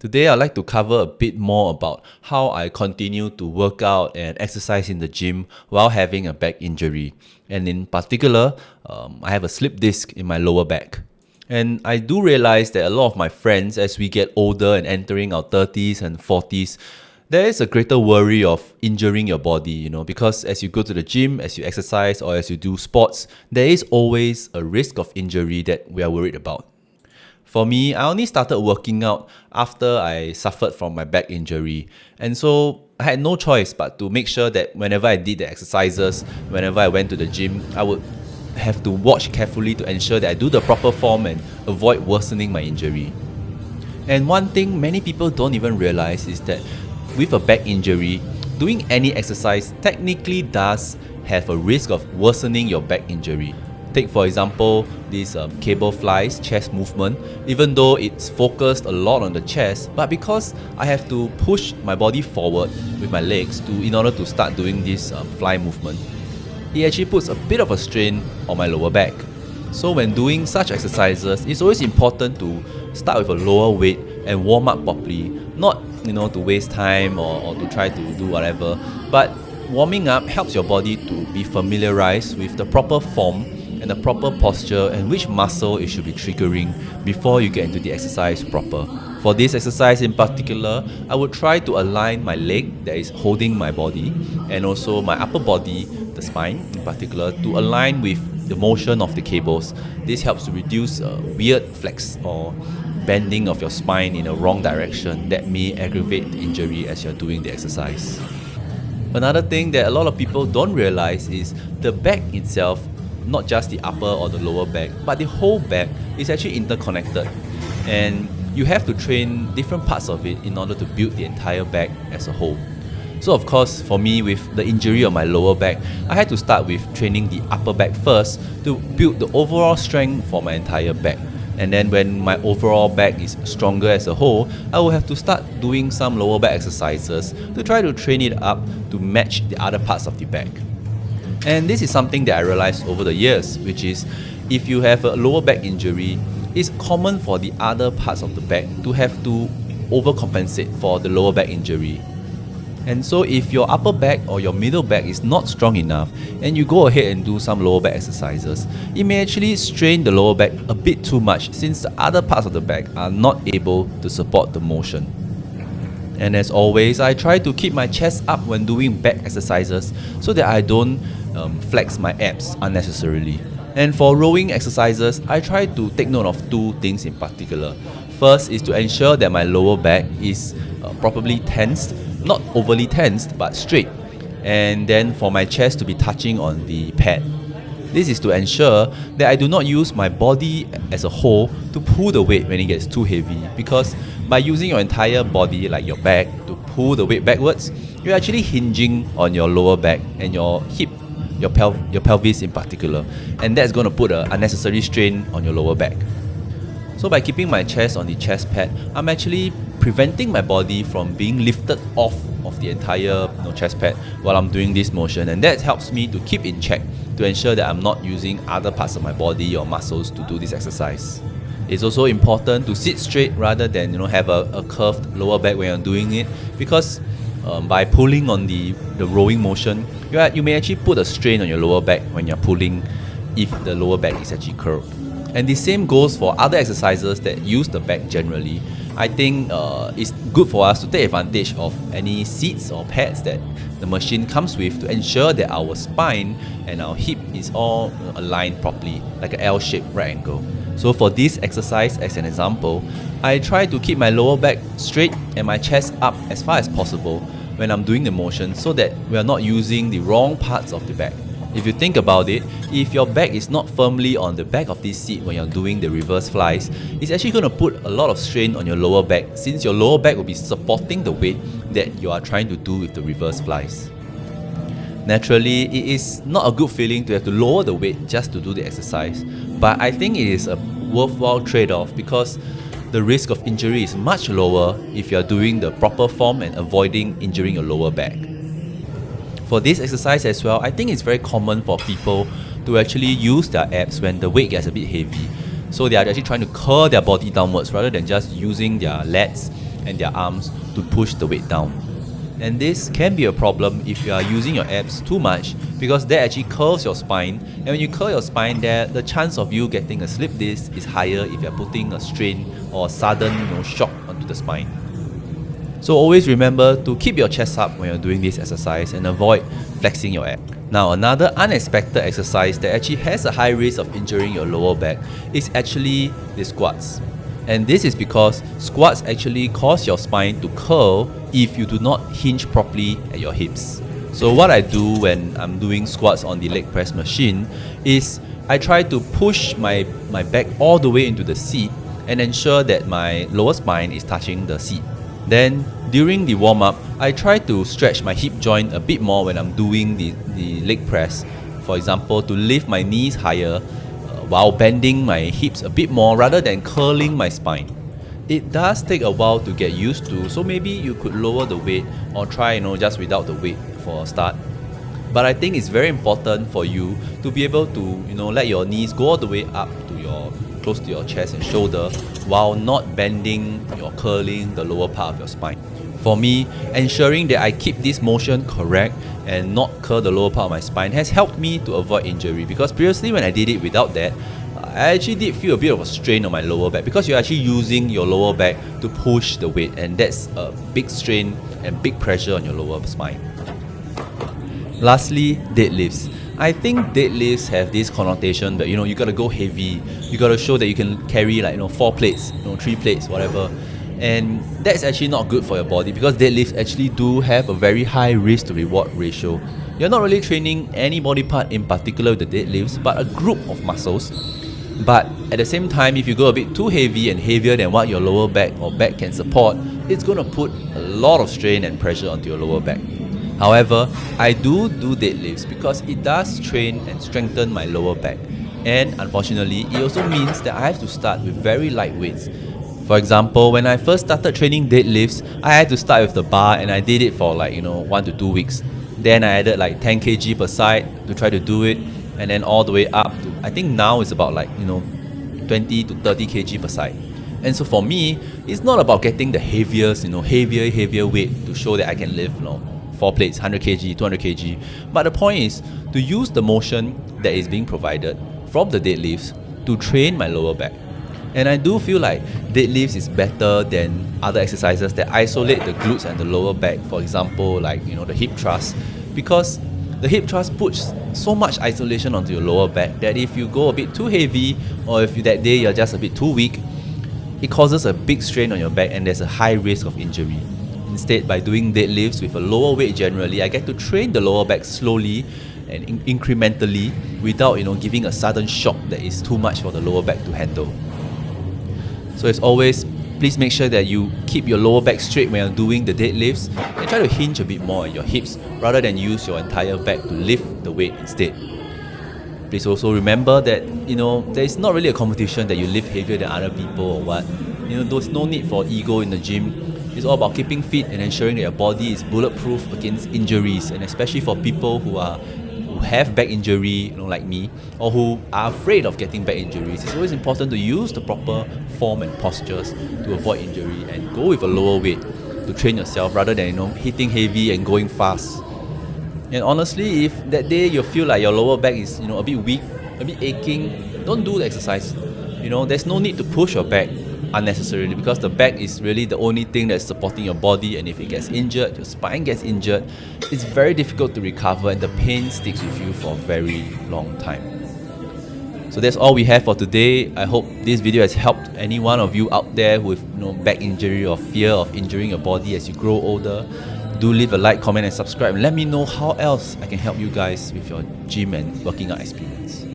Today, I'd like to cover a bit more about how I continue to work out and exercise in the gym while having a back injury. And in particular, I have a slip disc in my lower back. And I do realize that a lot of my friends, as we get older and entering our 30s and 40s, there is a greater worry of injuring your body, because as you go to the gym, as you exercise, or as you do sports, there is always a risk of injury that we are worried about. For me, I only started working out after I suffered from my back injury. And so I had no choice but to make sure that whenever I did the exercises, whenever I went to the gym, I would have to watch carefully to ensure that I do the proper form and avoid worsening my injury. And one thing many people don't even realize is that with a back injury, doing any exercise technically does have a risk of worsening your back injury. Take for example this cable flies chest movement. Even though it's focused a lot on the chest, but because I have to push my body forward with my legs in order to start doing this fly movement, it actually puts a bit of a strain on my lower back. So when doing such exercises, it's always important to start with a lower weight and warm up properly. Not to waste time or to try to do whatever, but warming up helps your body to be familiarized with the proper form and the proper posture and which muscle it should be triggering before you get into the exercise proper. For this exercise in particular, I would try to align my leg that is holding my body and also my upper body, the spine in particular, to align with the motion of the cables. This helps to reduce weird flex or bending of your spine in a wrong direction that may aggravate the injury as you're doing the exercise. Another thing that a lot of people don't realize is the back itself, not just the upper or the lower back, but the whole back is actually interconnected. And you have to train different parts of it in order to build the entire back as a whole. So of course, for me with the injury on my lower back, I had to start with training the upper back first to build the overall strength for my entire back. And then when my overall back is stronger as a whole, I will have to start doing some lower back exercises to try to train it up to match the other parts of the back. And this is something that I realized over the years, which is if you have a lower back injury, it's common for the other parts of the back to have to overcompensate for the lower back injury. And so if your upper back or your middle back is not strong enough and you go ahead and do some lower back exercises, it may actually strain the lower back a bit too much since the other parts of the back are not able to support the motion. And as always, I try to keep my chest up when doing back exercises so that I don't flex my abs unnecessarily. And for rowing exercises, I try to take note of two things in particular. First is to ensure that my lower back is properly tensed, not overly tensed, but straight. And then for my chest to be touching on the pad. This is to ensure that I do not use my body as a whole to pull the weight when it gets too heavy, because by using your entire body, like your back, to pull the weight backwards, you're actually hinging on your lower back and your hip, your pelvis in particular, and that's going to put an unnecessary strain on your lower back. So by keeping my chest on the chest pad, I'm actually preventing my body from being lifted off of the entire chest pad while I'm doing this motion, and that helps me to keep in check to ensure that I'm not using other parts of my body or muscles to do this exercise. It's also important to sit straight rather than have a curved lower back when you're doing it, because by pulling on the rowing motion, you may actually put a strain on your lower back when you're pulling if the lower back is actually curved. And the same goes for other exercises that use the back generally. I think it's good for us to take advantage of any seats or pads that the machine comes with to ensure that our spine and our hip is all aligned properly, like an L-shaped right angle. So for this exercise, as an example, I try to keep my lower back straight and my chest up as far as possible when I'm doing the motion, so that we are not using the wrong parts of the back. If you think about it, if your back is not firmly on the back of this seat when you're doing the reverse flies, it's actually going to put a lot of strain on your lower back, since your lower back will be supporting the weight that you are trying to do with the reverse flies. Naturally, it is not a good feeling to have to lower the weight just to do the exercise, but I think it is a worthwhile trade-off because the risk of injury is much lower if you're doing the proper form and avoiding injuring your lower back. For this exercise as well, I think it's very common for people to actually use their abs when the weight gets a bit heavy. So they are actually trying to curl their body downwards rather than just using their lats and their arms to push the weight down. And this can be a problem if you are using your abs too much, because that actually curls your spine, and when you curl your spine there, the chance of you getting a slip disc is higher if you're putting a strain or a sudden shock onto the spine. So always remember to keep your chest up when you're doing this exercise and avoid flexing your abs. Now, another unexpected exercise that actually has a high risk of injuring your lower back is actually the squats. And this is because squats actually cause your spine to curl if you do not hinge properly at your hips. So what I do when I'm doing squats on the leg press machine is I try to push my back all the way into the seat and ensure that my lower spine is touching the seat. Then during the warm-up, I try to stretch my hip joint a bit more when I'm doing the leg press. For example, to lift my knees higher while bending my hips a bit more rather than curling my spine. It does take a while to get used to, so maybe you could lower the weight or try just without the weight for a start. But I think it's very important for you to be able to let your knees go all the way up to close to your chest and shoulder while not bending or curling the lower part of your spine. For me, ensuring that I keep this motion correct and not curl the lower part of my spine has helped me to avoid injury, because previously when I did it without that, I actually did feel a bit of a strain on my lower back, because you're actually using your lower back to push the weight, and that's a big strain and big pressure on your lower spine. Lastly, deadlifts. I think deadlifts have this connotation that you gotta go heavy, you gotta show that you can carry 4 plates, 3 plates, whatever. And that's actually not good for your body, because deadlifts actually do have a very high risk to reward ratio. You're not really training any body part in particular with the deadlifts, but a group of muscles. But at the same time, if you go a bit too heavy and heavier than what your lower back or back can support, it's going to put a lot of strain and pressure onto your lower back. However, I do deadlifts because it does train and strengthen my lower back. And unfortunately, it also means that I have to start with very light weights. For example, when I first started training deadlifts, I had to start with the bar, and I did it for 1 to 2 weeks. Then I added 10 kg per side to try to do it, and then all the way up to, I think now it's about 20 to 30 kg per side. And so for me, it's not about getting the heaviest, heavier weight to show that I can lift 4 plates, 100 kg, 200 kg. But the point is to use the motion that is being provided from the deadlifts to train my lower back. And I do feel like deadlifts is better than other exercises that isolate the glutes and the lower back. For example, the hip thrust, because the hip thrust puts so much isolation onto your lower back that if you go a bit too heavy, or if that day you're just a bit too weak, it causes a big strain on your back and there's a high risk of injury. Instead, by doing deadlifts with a lower weight generally, I get to train the lower back slowly and incrementally without giving a sudden shock that is too much for the lower back to handle. So as always, please make sure that you keep your lower back straight when you're doing the deadlifts, and try to hinge a bit more at your hips rather than use your entire back to lift the weight instead. Please also remember that there is not really a competition that you lift heavier than other people or what. There's no need for ego in the gym. It's all about keeping fit and ensuring that your body is bulletproof against injuries, and especially for people who have back injury, like me, or who are afraid of getting back injuries. It's always important to use the proper form and postures to avoid injury, and go with a lower weight to train yourself rather than hitting heavy and going fast. And honestly, if that day you feel like your lower back is a bit weak, a bit aching, don't do the exercise. There's no need to push your back unnecessarily, because the back is really the only thing that's supporting your body, and if it gets injured, your spine gets injured, it's very difficult to recover and the pain sticks with you for a very long time. So that's all we have for today. I hope this video has helped any one of you out there with back injury or fear of injuring your body as you grow older. Do leave a like, comment and subscribe, and let me know how else I can help you guys with your gym and working out experience.